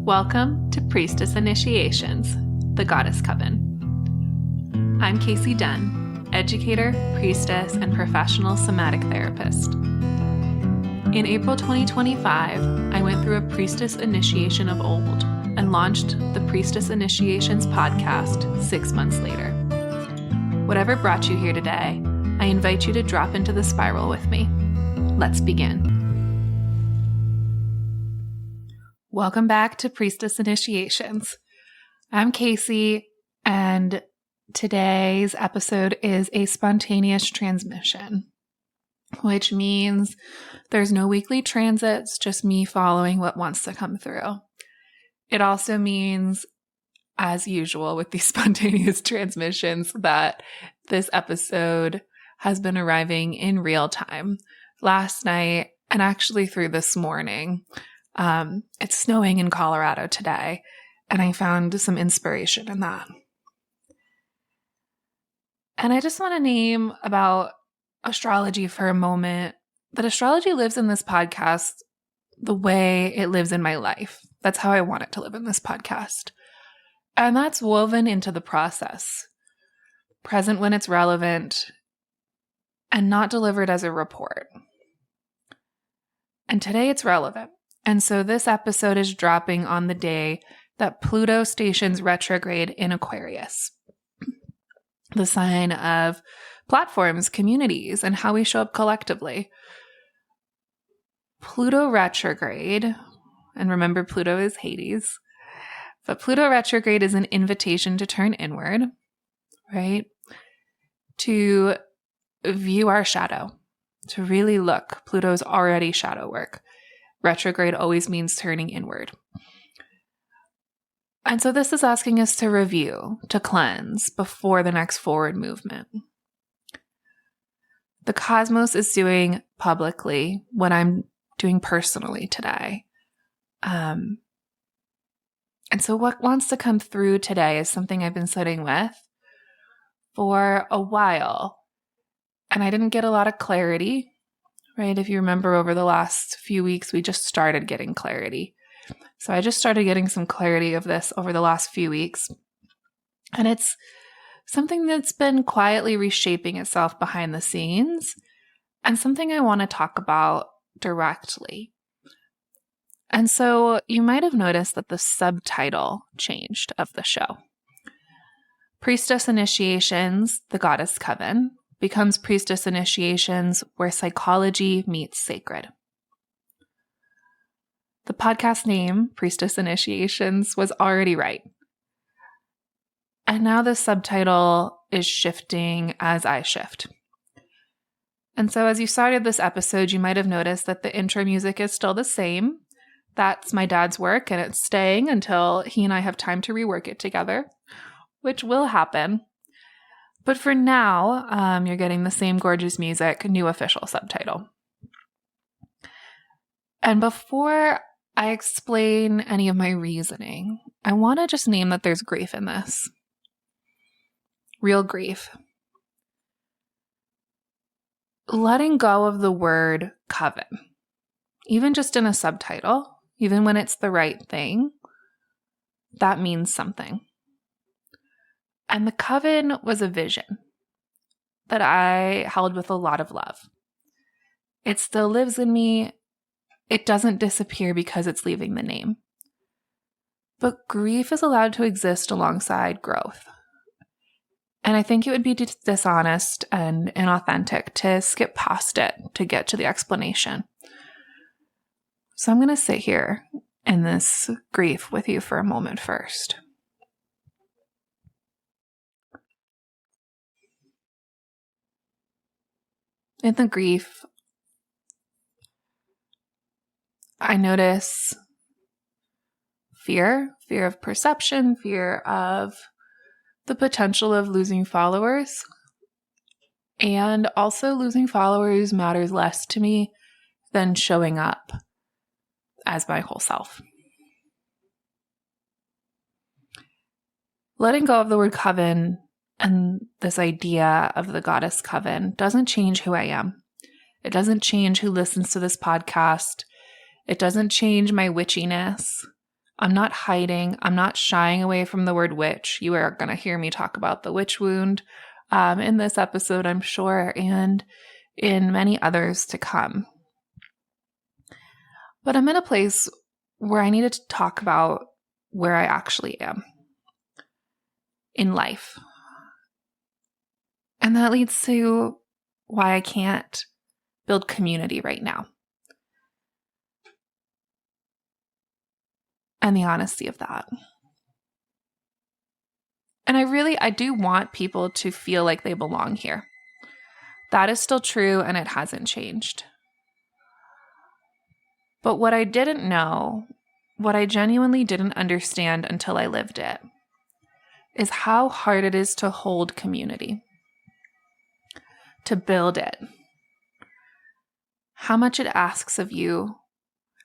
Welcome to Priestess Initiations, the Goddess Coven. I'm Casey Dunn, educator, priestess, and professional somatic therapist. In April 2025, I went through a priestess initiation of old and launched the Priestess Initiations podcast 6 months later. Whatever brought you here today, I invite you to drop into the spiral with me. Let's begin. Welcome back to Priestess Initiations. I'm Casey, and today's episode is a spontaneous transmission, which means there's no weekly transits, just me following what wants to come through. It also means, as usual with these spontaneous transmissions, that this episode has been arriving in real time. Last night, and actually through this morning, it's snowing in Colorado today, and I found some inspiration in that. And I just want to name about astrology for a moment, that astrology lives in this podcast the way it lives in my life. That's how I want it to live in this podcast. And that's woven into the process, present when it's relevant, and not delivered as a report. And today it's relevant. And so this episode is dropping on the day that Pluto stations retrograde in Aquarius, the sign of platforms, communities, and how we show up collectively. Pluto retrograde, and remember Pluto is Hades, but Pluto retrograde is an invitation to turn inward, right? To view our shadow, to really look. Pluto's already shadow work. Retrograde always means turning inward. And so this is asking us to review, to cleanse before the next forward movement. The cosmos is doing publicly what I'm doing personally today. And so what wants to come through today is something I've been sitting with for a while. And I didn't get a lot of clarity. Right? If you remember, over the last few weeks, we just started getting clarity. So I just started getting some clarity of this over the last few weeks. And it's something that's been quietly reshaping itself behind the scenes, and something I want to talk about directly. And so you might have noticed that the subtitle changed of the show. Priestess Initiations, the Goddess Coven, becomes Priestess Initiations, where psychology meets sacred. The podcast name, Priestess Initiations, was already right. And now the subtitle is shifting as I shift. And so as you started this episode, you might have noticed that the intro music is still the same. That's my dad's work, and it's staying until he and I have time to rework it together, which will happen. But for now, you're getting the same gorgeous music, new official subtitle. And before I explain any of my reasoning, I want to just name that there's grief in this. Real grief. Letting go of the word coven, even just in a subtitle, even when it's the right thing, that means something. And the coven was a vision that I held with a lot of love. It still lives in me. It doesn't disappear because it's leaving the name. But grief is allowed to exist alongside growth. And I think it would be dishonest and inauthentic to skip past it to get to the explanation. So I'm going to sit here in this grief with you for a moment first. In the grief, I notice fear of perception, fear of the potential of losing followers, and also losing followers matters less to me than showing up as my whole self. Letting go of the word coven and this idea of the goddess coven doesn't change who I am. It doesn't change who listens to this podcast. It doesn't change my witchiness. I'm not hiding. I'm not shying away from the word witch. You are going to hear me talk about the witch wound in this episode, I'm sure, and in many others to come. But I'm in a place where I needed to talk about where I actually am in life. And that leads to why I can't build community right now. And the honesty of that. And I do want people to feel like they belong here. That is still true, and it hasn't changed. But what I didn't know, what I genuinely didn't understand until I lived it, is how hard it is to hold community, to build it, how much it asks of you,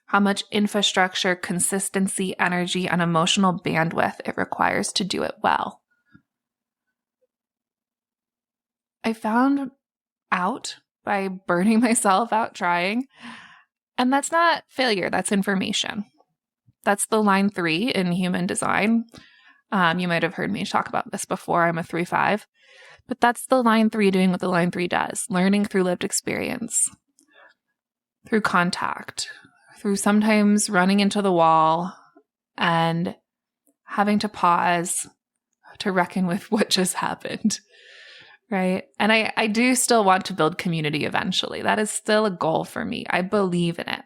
how much infrastructure, consistency, energy, and emotional bandwidth it requires to do it well. I found out by burning myself out trying, and that's not failure, that's information. That's the line 3 in human design. You might have heard me talk about this before. I'm a 3/5. But that's the line 3 doing what the line 3 does, learning through lived experience, through contact, through sometimes running into the wall and having to pause to reckon with what just happened, right? And I do still want to build community eventually. That is still a goal for me. I believe in it.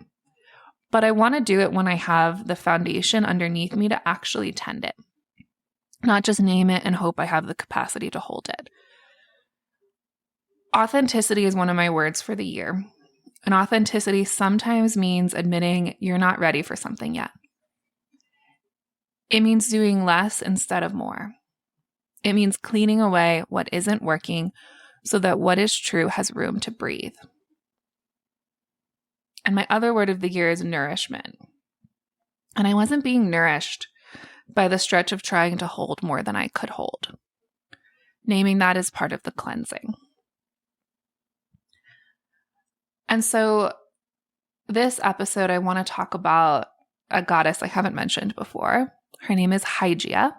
But I want to do it when I have the foundation underneath me to actually tend it, not just name it and hope I have the capacity to hold it. Authenticity is one of my words for the year. And authenticity sometimes means admitting you're not ready for something yet. It means doing less instead of more. It means cleaning away what isn't working so that what is true has room to breathe. And my other word of the year is nourishment. And I wasn't being nourished by the stretch of trying to hold more than I could hold. Naming that as part of the cleansing. And so this episode, I want to talk about a goddess I haven't mentioned before. Her name is Hygieia.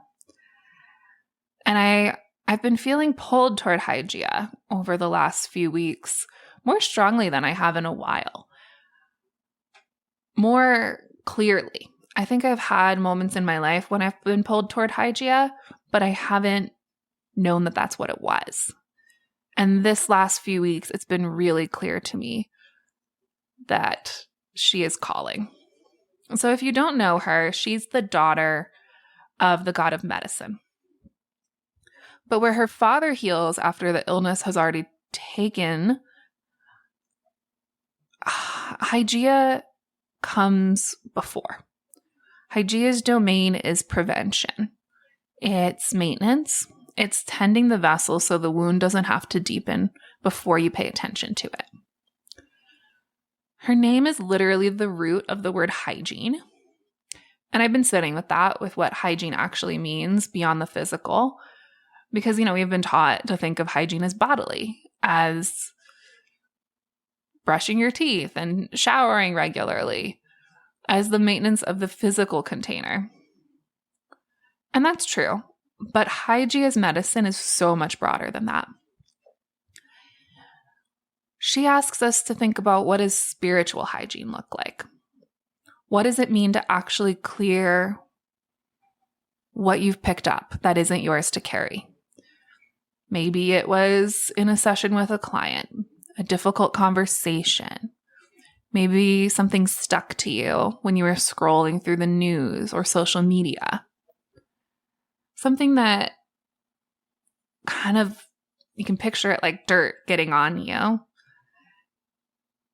And I've been feeling pulled toward Hygieia over the last few weeks, more strongly than I have in a while. More clearly. I think I've had moments in my life when I've been pulled toward Hygieia, but I haven't known that that's what it was. And this last few weeks, it's been really clear to me that she is calling. So if you don't know her, she's the daughter of the god of medicine. But where her father heals after the illness has already taken, Hygieia comes before. Hygieia's domain is prevention. It's maintenance. It's tending the vessel so the wound doesn't have to deepen before you pay attention to it. Her name is literally the root of the word hygiene. And I've been sitting with that, with what hygiene actually means beyond the physical. Because, we've been taught to think of hygiene as bodily, as brushing your teeth and showering regularly, as the maintenance of the physical container. And that's true. But Hygieia's medicine is so much broader than that. She asks us to think about, what does spiritual hygiene look like? What does it mean to actually clear what you've picked up that isn't yours to carry? Maybe it was in a session with a client, a difficult conversation. Maybe something stuck to you when you were scrolling through the news or social media. Something that kind of, you can picture it like dirt getting on you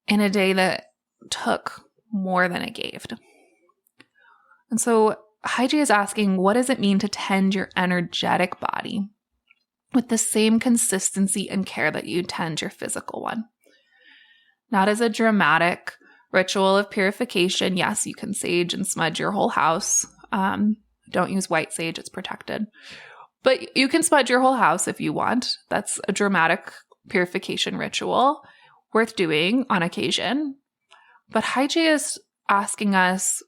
in a day that took more than it gave. And so Hygieia is asking, what does it mean to tend your energetic body with the same consistency and care that you tend your physical one? Not as a dramatic ritual of purification. Yes, you can sage and smudge your whole house. Don't use white sage, it's protected. But you can smudge your whole house if you want. That's a dramatic purification ritual worth doing on occasion. But Hygieia is asking us,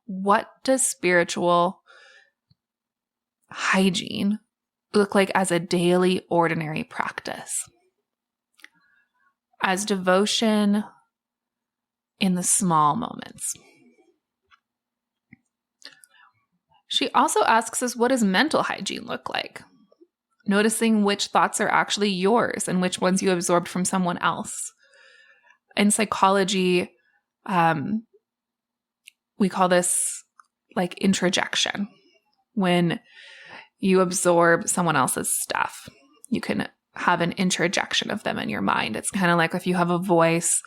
what does spiritual hygiene look like as a daily, ordinary practice? As devotion in the small moments. She also asks us, what does mental hygiene look like? Noticing which thoughts are actually yours and which ones you absorbed from someone else. In psychology, we call this like introjection. When you absorb someone else's stuff, you can have an introjection of them in your mind. It's kind of like if you have a voice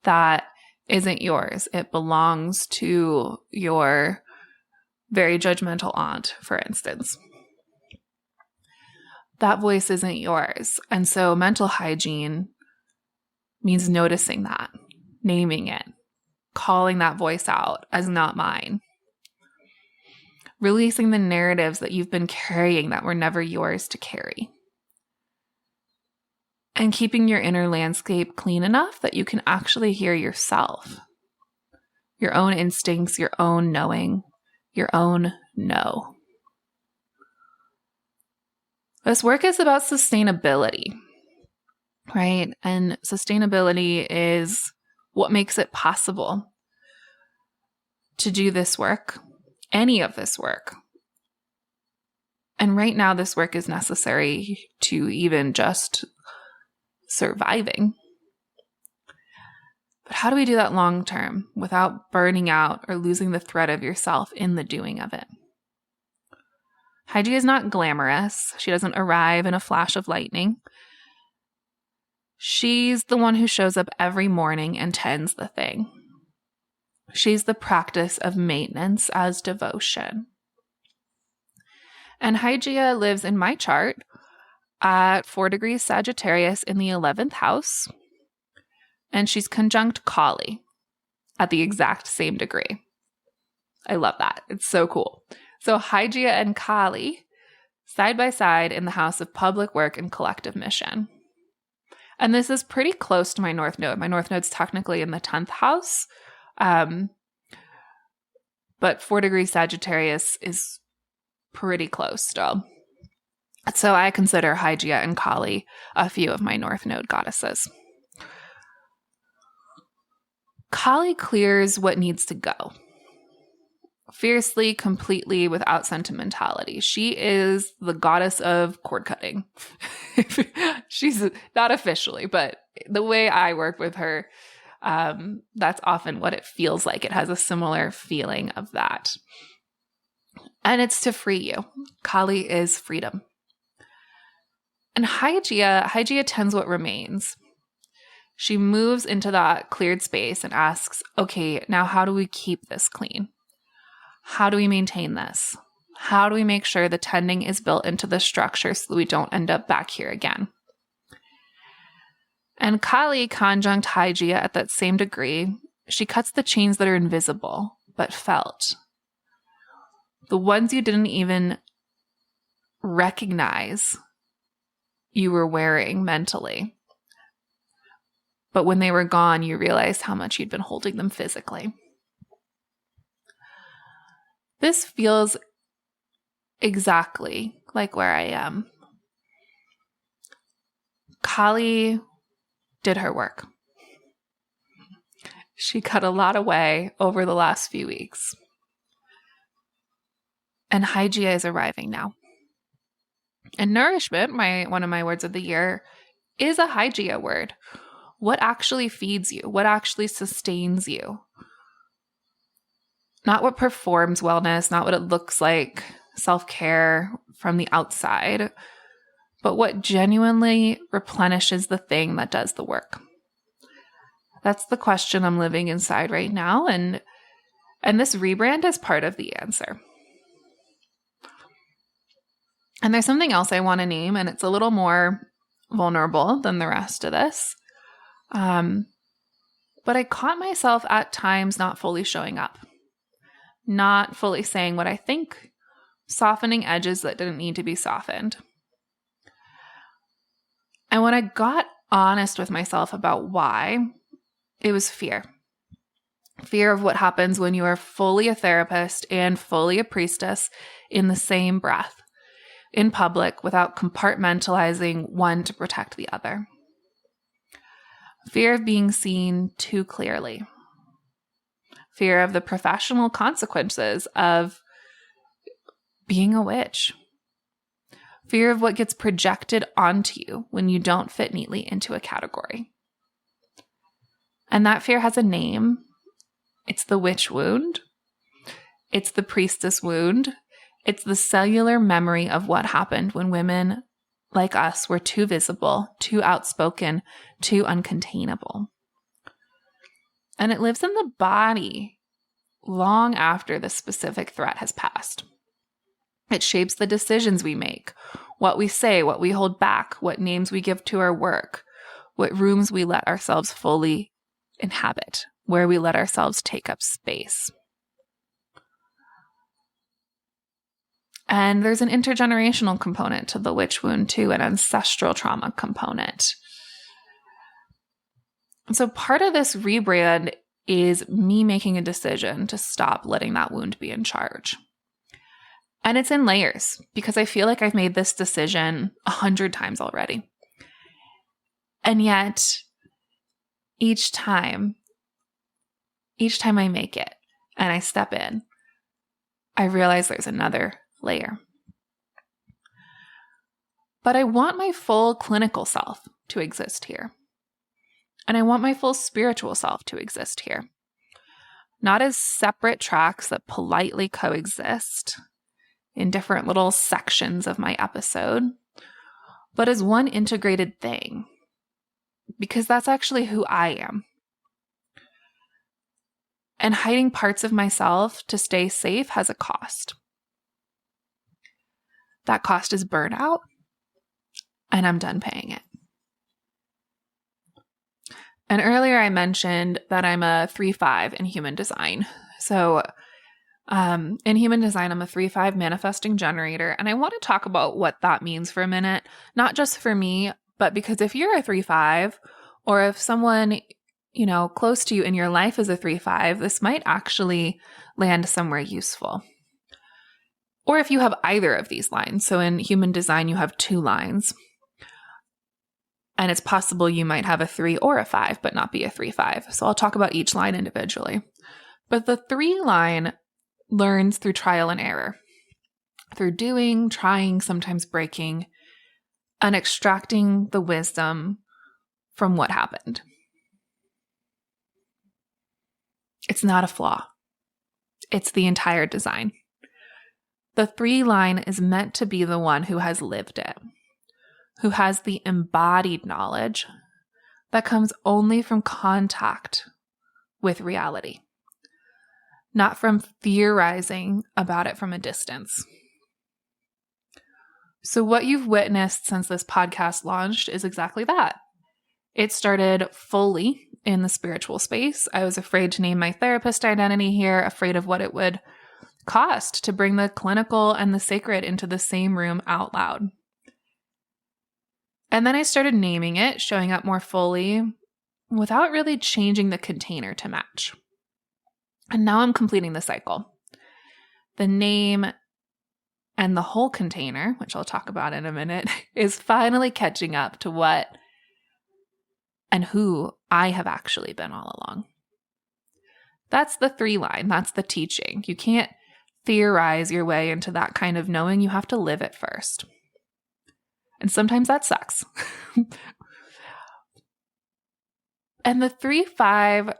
that isn't yours, it belongs to your very judgmental aunt, for instance. That voice isn't yours. And so mental hygiene means noticing that, naming it, calling that voice out as not mine. Releasing the narratives that you've been carrying that were never yours to carry. And keeping your inner landscape clean enough that you can actually hear yourself. Your own instincts, your own knowing, your own no. This work is about sustainability, right? And sustainability is what makes it possible to do this work, any of this work. And right now, this work is necessary to even just surviving. But how do we do that long term without burning out or losing the thread of yourself in the doing of it? Hygieia is not glamorous. She doesn't arrive in a flash of lightning. She's the one who shows up every morning and tends the thing. She's the practice of maintenance as devotion. And Hygieia lives in my chart at 4 degrees Sagittarius in the 11th house. And she's conjunct Kali at the exact same degree. I love that. It's so cool. So Hygieia and Kali side by side in the house of public work and collective mission. And this is pretty close to my North Node. My North Node's technically in the 10th house. But 4 degrees Sagittarius is pretty close still. So I consider Hygieia and Kali a few of my North Node goddesses. Kali clears what needs to go. Fiercely, completely, without sentimentality. She is the goddess of cord cutting. She's not officially, but the way I work with her, that's often what it feels like. It has a similar feeling of that. And it's to free you. Kali is freedom. And Hygieia tends what remains. She moves into that cleared space and asks, okay, now how do we keep this clean? How do we maintain this? How do we make sure the tending is built into the structure so that we don't end up back here again? And Kali conjunct Hygieia at that same degree, she cuts the chains that are invisible but felt. The ones you didn't even recognize you were wearing mentally. But when they were gone, you realized how much you'd been holding them physically. This feels exactly like where I am. Kali did her work. She cut a lot away over the last few weeks. And Hygieia is arriving now. And nourishment, one of my words of the year, is a Hygieia word. What actually feeds you? What actually sustains you? Not what performs wellness, not what it looks like, self-care from the outside, but what genuinely replenishes the thing that does the work. That's the question I'm living inside right now, and this rebrand is part of the answer. And there's something else I want to name, and it's a little more vulnerable than the rest of this. But I caught myself at times not fully showing up. Not fully saying what I think, softening edges that didn't need to be softened. And when I got honest with myself about why, it was fear. Fear of what happens when you are fully a therapist and fully a priestess in the same breath, in public, without compartmentalizing one to protect the other. Fear of being seen too clearly. Fear of the professional consequences of being a witch. Fear of what gets projected onto you when you don't fit neatly into a category. And that fear has a name. It's the witch wound. It's the priestess wound. It's the cellular memory of what happened when women like us were too visible, too outspoken, too uncontainable. And it lives in the body long after the specific threat has passed. It shapes the decisions we make, what we say, what we hold back, what names we give to our work, what rooms we let ourselves fully inhabit, where we let ourselves take up space. And there's an intergenerational component to the witch wound too, an ancestral trauma component. So part of this rebrand is me making a decision to stop letting that wound be in charge. And it's in layers because I feel like I've made this decision 100 times already. And yet, each time I make it and I step in, I realize there's another layer. But I want my full clinical self to exist here. And I want my full spiritual self to exist here. Not as separate tracks that politely coexist in different little sections of my episode, but as one integrated thing. Because that's actually who I am. And hiding parts of myself to stay safe has a cost. That cost is burnout, and I'm done paying it. And earlier I mentioned that I'm a 3/5 in human design. So in human design, I'm a 3/5 manifesting generator. And I want to talk about what that means for a minute, not just for me, but because if you're a 3/5 or if someone, close to you in your life is a 3/5, this might actually land somewhere useful. Or if you have either of these lines. So in human design, you have 2 lines. And it's possible you might have a 3 or a 5, but not be a 3/5. So I'll talk about each line individually. But the 3 line learns through trial and error, through doing, trying, sometimes breaking, and extracting the wisdom from what happened. It's not a flaw. It's the entire design. The 3 line is meant to be the one who has lived it, who has the embodied knowledge that comes only from contact with reality, not from theorizing about it from a distance. So what you've witnessed since this podcast launched is exactly that. It started fully in the spiritual space. I was afraid to name my therapist identity here, afraid of what it would cost to bring the clinical and the sacred into the same room out loud. And then I started naming it, showing up more fully, without really changing the container to match. And now I'm completing the cycle. The name and the whole container, which I'll talk about in a minute, is finally catching up to what and who I have actually been all along. That's the 3 line. That's the teaching. You can't theorize your way into that kind of knowing. You have to live it first. And sometimes that sucks. And the 3/5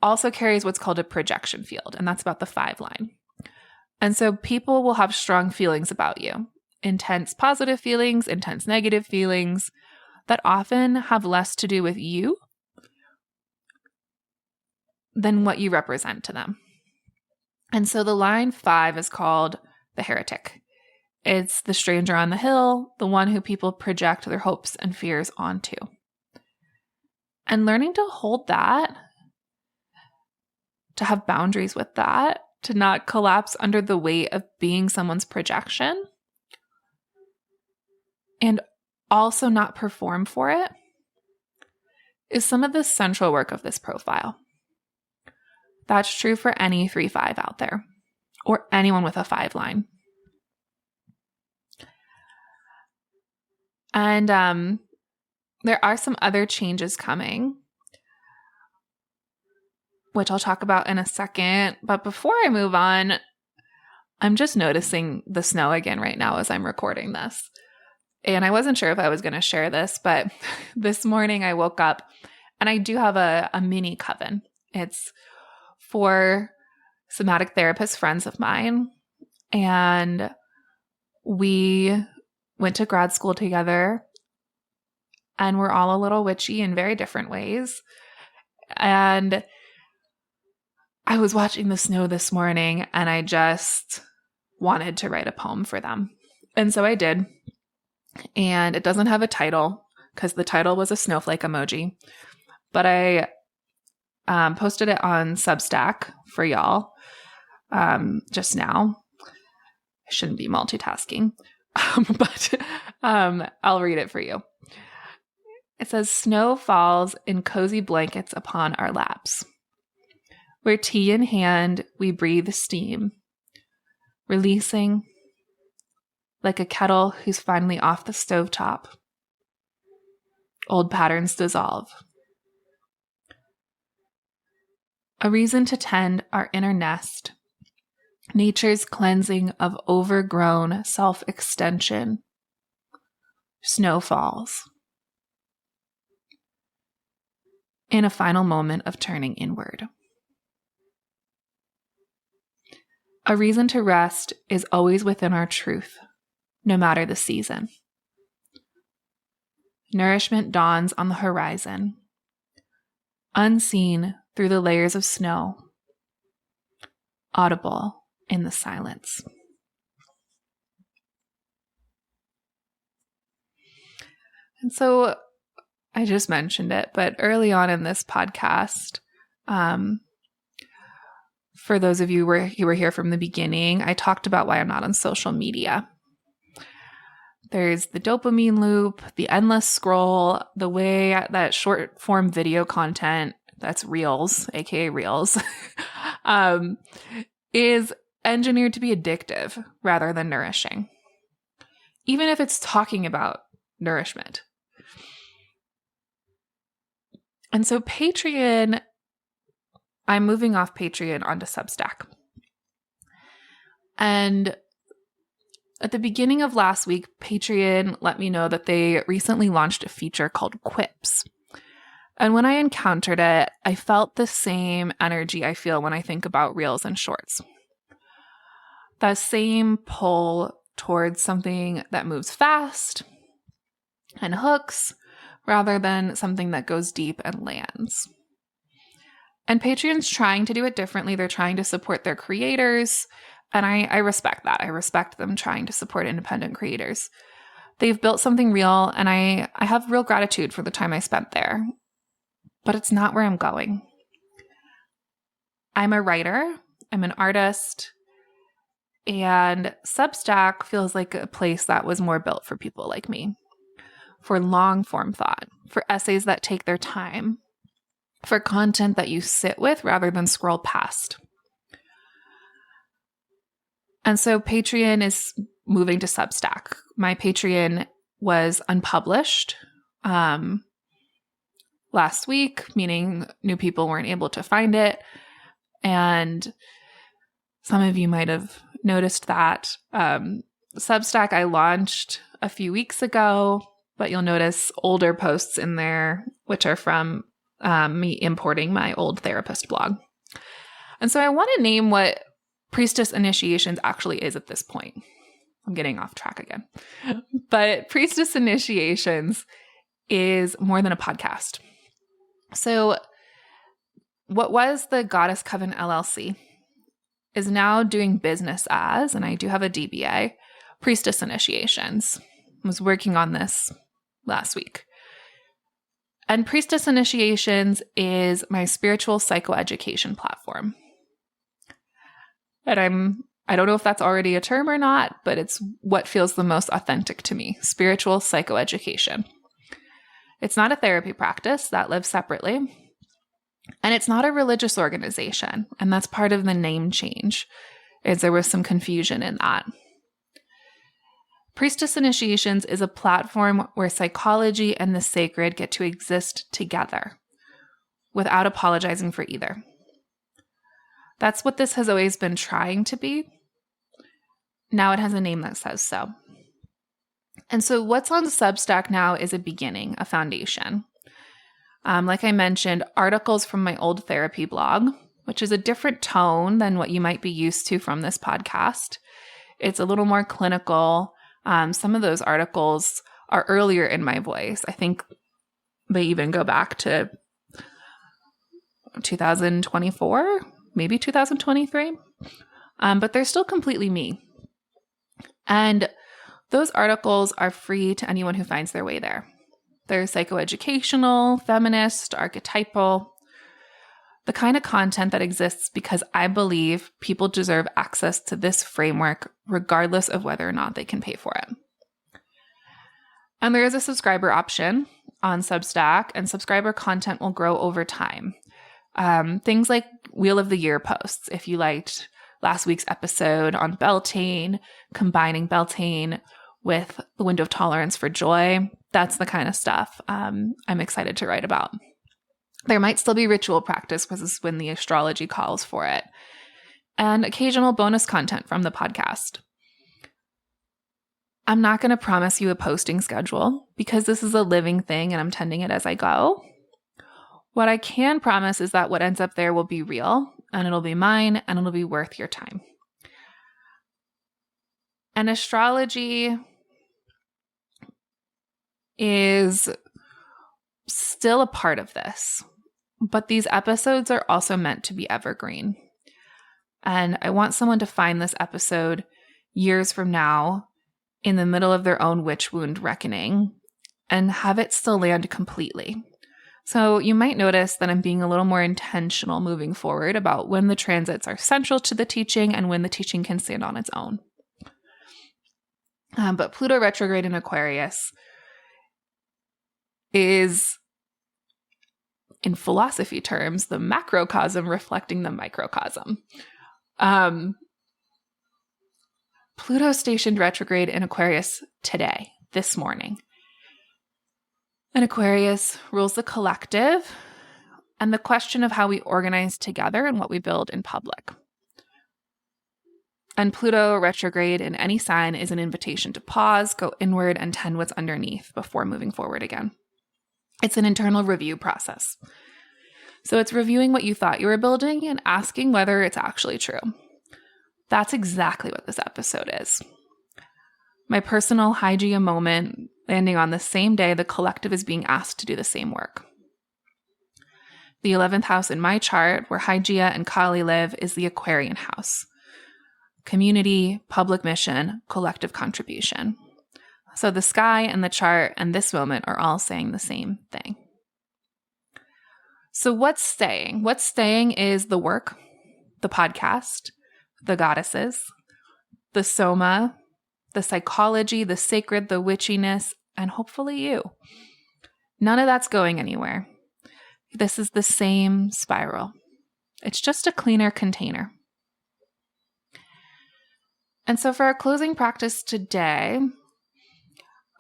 also carries what's called a projection field, and that's about the 5 line. And so people will have strong feelings about you, intense positive feelings, intense negative feelings that often have less to do with you than what you represent to them. And so the line 5 is called the heretic. It's the stranger on the hill, the one who people project their hopes and fears onto. And learning to hold that, to have boundaries with that, to not collapse under the weight of being someone's projection, and also not perform for it, is some of the central work of this profile. That's true for any 3-5 out there or anyone with a 5 line. And there are some other changes coming, which I'll talk about in a second. But before I move on, I'm just noticing the snow again right now as I'm recording this. And I wasn't sure if I was going to share this, but this morning I woke up and I do have a mini coven. It's for somatic therapist friends of mine. And we went to grad school together, and we're all a little witchy in very different ways. And I was watching the snow this morning, and I just wanted to write a poem for them. And so I did. And it doesn't have a title because the title was a snowflake emoji. But I posted it on Substack for y'all just now. I shouldn't be multitasking. But I'll read it for you. It says, "Snow falls in cozy blankets upon our laps, where tea in hand we breathe steam, releasing like a kettle who's finally off the stovetop. Old patterns dissolve. A reason to tend our inner nest, nature's cleansing of overgrown self-extension. Snow falls. In a final moment of turning inward. A reason to rest is always within our truth, no matter the season. Nourishment dawns on the horizon, unseen through the layers of snow, audible in the silence." And so I just mentioned it, but early on in this podcast, for those of you who were here from the beginning, I talked about why I'm not on social media. There's the dopamine loop, the endless scroll, the way that short form video content, that's Reels, aka Reels, is engineered to be addictive rather than nourishing, even if it's talking about nourishment. And so Patreon, I'm moving off Patreon onto Substack. And at the beginning of last week, Patreon let me know that they recently launched a feature called Quips. And when I encountered it, I felt the same energy I feel when I think about Reels and Shorts. That same pull towards something that moves fast and hooks, rather than something that goes deep and lands. And Patreon's trying to do it differently. They're trying to support their creators, and I respect that. I respect them trying to support independent creators. They've built something real, and I have real gratitude for the time I spent there. But it's not where I'm going. I'm a writer. I'm an artist. And Substack feels like a place that was more built for people like me. For long-form thought, for essays that take their time, for content that you sit with rather than scroll past. And so Patreon is moving to Substack. My Patreon was unpublished last week, meaning new people weren't able to find it. And some of you might have noticed that. Substack I launched a few weeks ago, but you'll notice older posts in there, which are from me importing my old therapist blog. And so I want to name what Priestess Initiations actually is at this point. I'm getting off track again. But Priestess Initiations is more than a podcast. So what was the Goddess Coven LLC is now doing business as, and I do have a DBA, Priestess Initiations. I was working on this last week. And Priestess Initiations is my spiritual psychoeducation platform. And I don't know if that's already a term or not, but it's what feels the most authentic to me, spiritual psychoeducation. It's not a therapy practice that lives separately. And it's not a religious organization, and that's part of the name change, is there was some confusion in that. Priestess Initiations is a platform where psychology and the sacred get to exist together without apologizing for either. That's what this has always been trying to be. Now it has a name that says so. And so what's on Substack now is a beginning, a foundation. Like I mentioned, articles from my old therapy blog, which is a different tone than what you might be used to from this podcast. It's a little more clinical. Some of those articles are earlier in my voice. I think they even go back to 2024, maybe 2023. But they're still completely me. And those articles are free to anyone who finds their way there. They're psychoeducational, feminist, archetypal, the kind of content that exists because I believe people deserve access to this framework regardless of whether or not they can pay for it. And there is a subscriber option on Substack, and subscriber content will grow over time. Things like Wheel of the Year posts. If you liked last week's episode on Beltane, combining Beltane with the window of tolerance for joy, that's the kind of stuff I'm excited to write about. There might still be ritual practice because this is when the astrology calls for it, and occasional bonus content from the podcast. I'm not going to promise you a posting schedule because this is a living thing and I'm tending it as I go. What I can promise is that what ends up there will be real, and it'll be mine, and it'll be worth your time. And astrology is still a part of this, but these episodes are also meant to be evergreen. And I want someone to find this episode years from now in the middle of their own witch wound reckoning and have it still land completely. So you might notice that I'm being a little more intentional moving forward about when the transits are central to the teaching and when the teaching can stand on its own. But Pluto retrograde in Aquarius is, in philosophy terms, the macrocosm reflecting the microcosm. Pluto stationed retrograde in Aquarius today, this morning. And Aquarius rules the collective and the question of how we organize together and what we build in public. And Pluto retrograde in any sign is an invitation to pause, go inward, and tend what's underneath before moving forward again. It's an internal review process. So it's reviewing what you thought you were building and asking whether it's actually true. That's exactly what this episode is. My personal Hygieia moment landing on the same day the collective is being asked to do the same work. The 11th house in my chart, where Hygieia and Kali live, is the Aquarian house. Community, public mission, collective contribution. So the sky and the chart and this moment are all saying the same thing. So what's staying? What's staying is the work, the podcast, the goddesses, the soma, the psychology, the sacred, the witchiness, and hopefully you. None of that's going anywhere. This is the same spiral. It's just a cleaner container. And so for our closing practice today,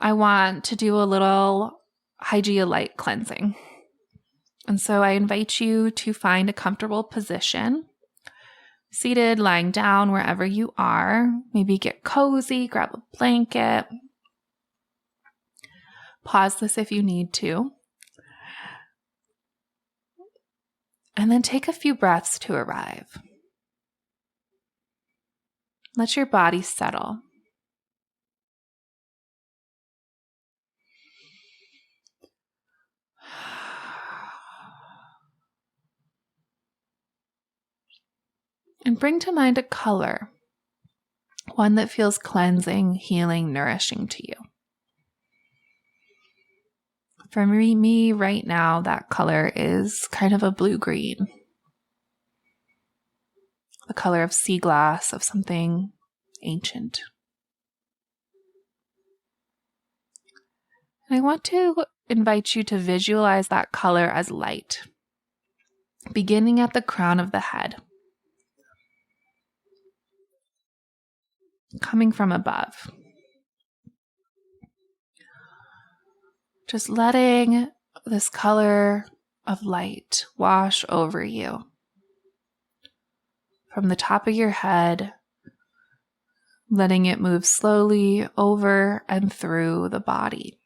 I want to do a little Hygieia light cleansing. And so I invite you to find a comfortable position, seated, lying down, wherever you are. Maybe get cozy, grab a blanket. Pause this if you need to. And then take a few breaths to arrive. Let your body settle. And bring to mind a color, one that feels cleansing, healing, nourishing to you. For me right now, that color is kind of a blue-green. The color of sea glass, of something ancient. And I want to invite you to visualize that color as light. beginning at the crown of the head, coming from above. Just letting this color of light wash over you. From the top of your head, letting it move slowly over and through the body.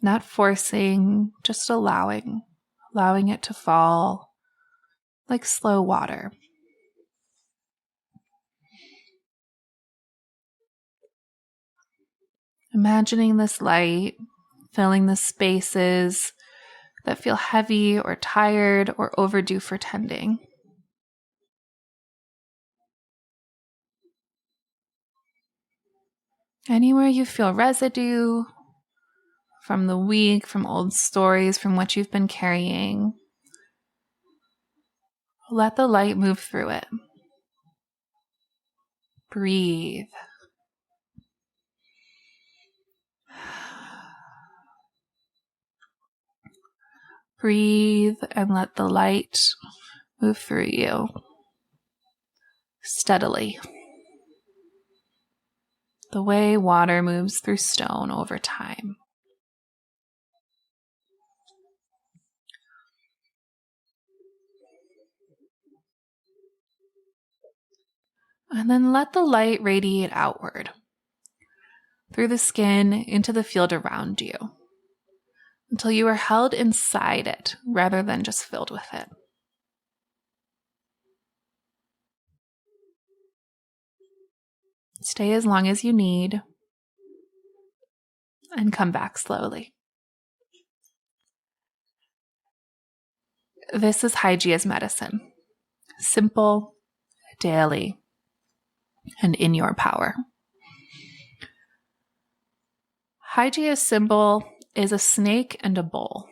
Not forcing, just allowing it to fall like slow water. Imagining this light filling the spaces that feel heavy or tired or overdue for tending. Anywhere you feel residue from the week, from old stories, from what you've been carrying, let the light move through it. Breathe. Breathe and let the light move through you steadily. The way water moves through stone over time. And then let the light radiate outward through the skin into the field around you until you are held inside it rather than just filled with it. Stay as long as you need and come back slowly. This is Hygieia's medicine. Simple, daily, and in your power. Hygieia symbol is a snake and a bowl.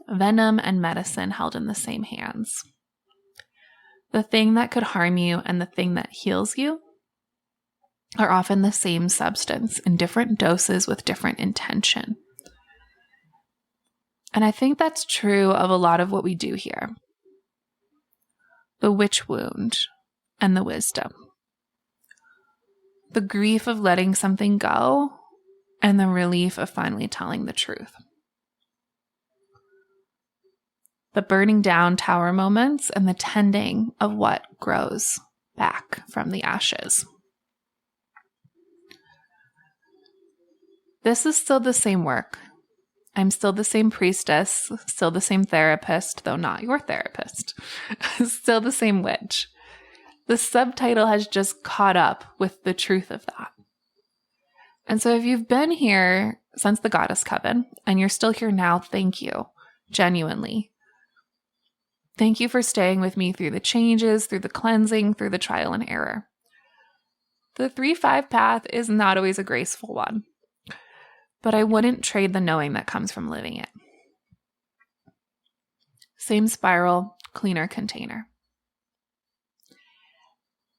Venom and medicine held in the same hands. The thing that could harm you and the thing that heals you are often the same substance in different doses with different intention. And I think that's true of a lot of what we do here. The witch wound and the wisdom. The grief of letting something go and the relief of finally telling the truth. The burning down tower moments and the tending of what grows back from the ashes. This is still the same work. I'm still the same priestess, still the same therapist, though not your therapist. Still the same witch. The subtitle has just caught up with the truth of that. And so if you've been here since the Goddess Coven and you're still here now, thank you, genuinely. Thank you for staying with me through the changes, through the cleansing, through the trial and error. The 3-5 path is not always a graceful one, but I wouldn't trade the knowing that comes from living it. Same spiral, cleaner container.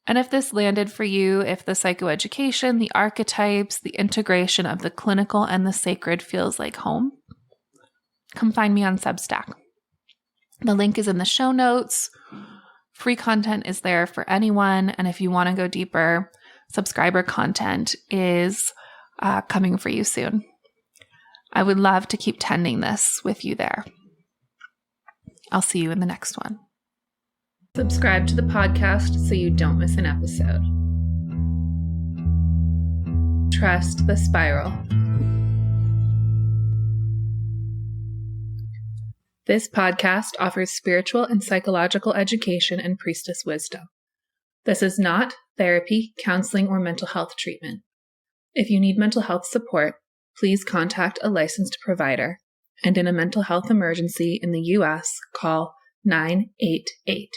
And if this landed for you, if the psychoeducation, the archetypes, the integration of the clinical and the sacred feels like home, come find me on Substack. The link is in the show notes. Free content is there for anyone. And if you want to go deeper, subscriber content is coming for you soon. I would love to keep tending this with you there. I'll see you in the next one. Subscribe to the podcast so you don't miss an episode. Trust the spiral. This podcast offers spiritual and psychological education and priestess wisdom. This is not therapy, counseling, or mental health treatment. If you need mental health support, please contact a licensed provider. And in a mental health emergency in the U.S., call 988.